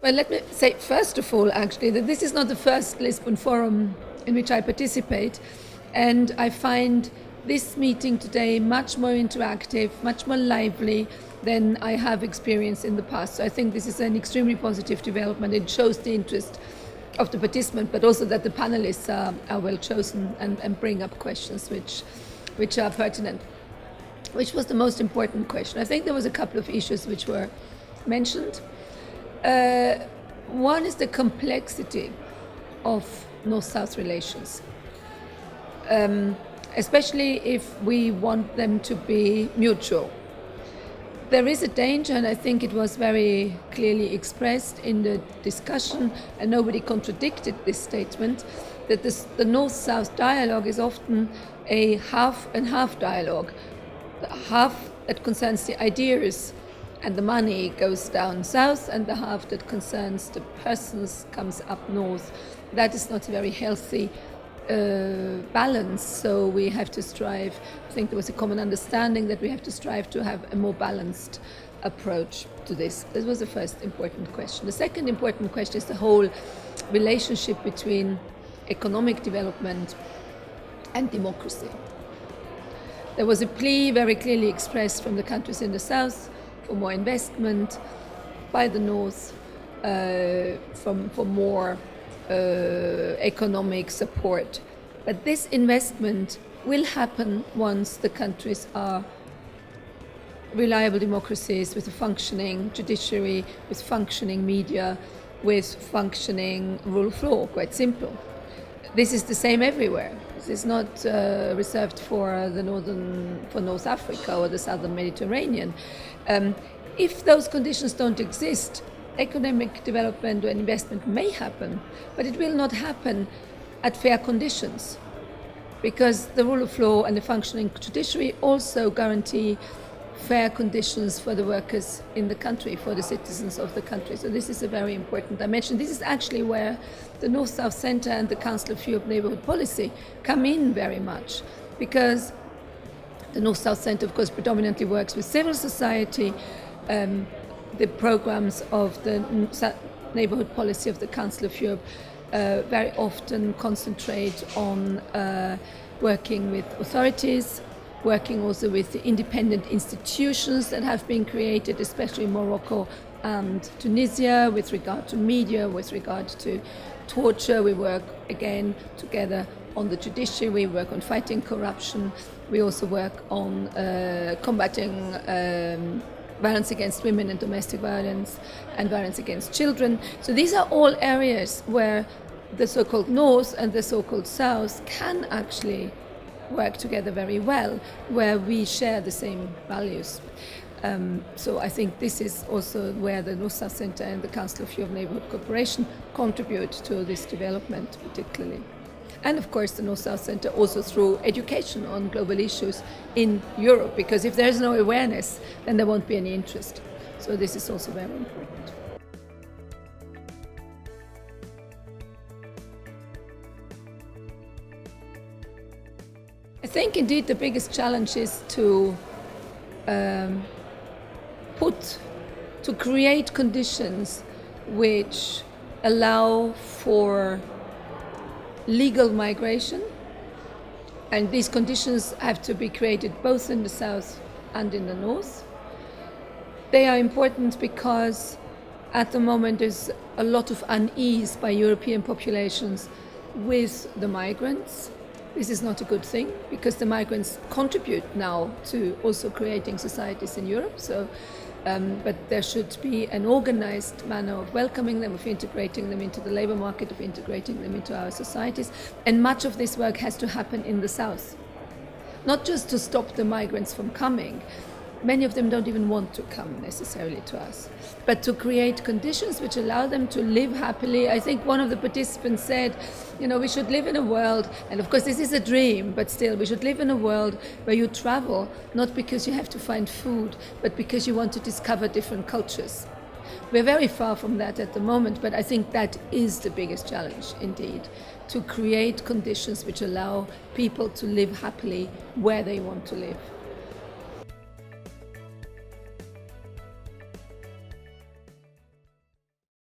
Well, let me say, first of all, actually, that this is not the first Lisbon Forum in which I participate. And I find this meeting today much more interactive, much more lively than I have experienced in the past. So I think this is an extremely positive development. It shows the interest of the participant, but also that the panelists are well chosen and bring up questions which are pertinent. Which was the most important question? I think there was a couple of issues which were mentioned. One is the complexity of North-South relations, especially if we want them to be mutual. There is a danger, and I think it was very clearly expressed in the discussion, and nobody contradicted this statement, that the North-South dialogue is often a half and half dialogue. The half that concerns the ideas and the money goes down south, and the half that concerns the persons comes up north. That is not a very healthy balance, so we have to strive. I think there was a common understanding that we have to strive to have a more balanced approach to this. This was the first important question. The second important question is the whole relationship between economic development and democracy. There was a plea very clearly expressed from the countries in the south for more investment, by the north for more economic support. But this investment will happen once the countries are reliable democracies with a functioning judiciary, with functioning media, with functioning rule of law, quite simple. This is the same everywhere. This is not reserved for North Africa or the southern Mediterranean. If those conditions don't exist, economic development and investment may happen, but it will not happen at fair conditions, because the rule of law and the functioning judiciary also guarantee fair conditions for the workers in the country, for the citizens of the country. So this is a very important dimension. This is actually where the North-South Centre and the Council of Europe Neighbourhood Policy come in very much, because the North-South Centre, of course, predominantly works with civil society. The programs of the neighbourhood policy of the Council of Europe very often concentrate on working with authorities, working also with the independent institutions that have been created, especially in Morocco and Tunisia, with regard to media, with regard to torture. We work again together on the judiciary, we work on fighting corruption, we also work on combating violence against women and domestic violence and violence against children. So these are all areas where the so-called North and the so-called South can actually work together very well, where we share the same values. So I think this is also where the North-South Centre and the Council of Europe Neighbourhood Cooperation contribute to this development particularly. And of course the North-South Centre also through education on global issues in Europe, because if there's no awareness, then there won't be any interest. So this is also very important. I think indeed the biggest challenge is to create conditions which allow for legal migration, and these conditions have to be created both in the south and in the north. They are important because at the moment there's a lot of unease by European populations with the migrants. This is not a good thing, because the migrants contribute now to also creating societies in Europe. So, but there should be an organized manner of welcoming them, of integrating them into the labor market, of integrating them into our societies. And much of this work has to happen in the south. Not just to stop the migrants from coming. Many of them don't even want to come necessarily to us, but to create conditions which allow them to live happily. I think one of the participants said, we should live in a world, and of course this is a dream, but still we should live in a world where you travel, not because you have to find food, but because you want to discover different cultures. We're very far from that at the moment, but I think that is the biggest challenge indeed, to create conditions which allow people to live happily where they want to live.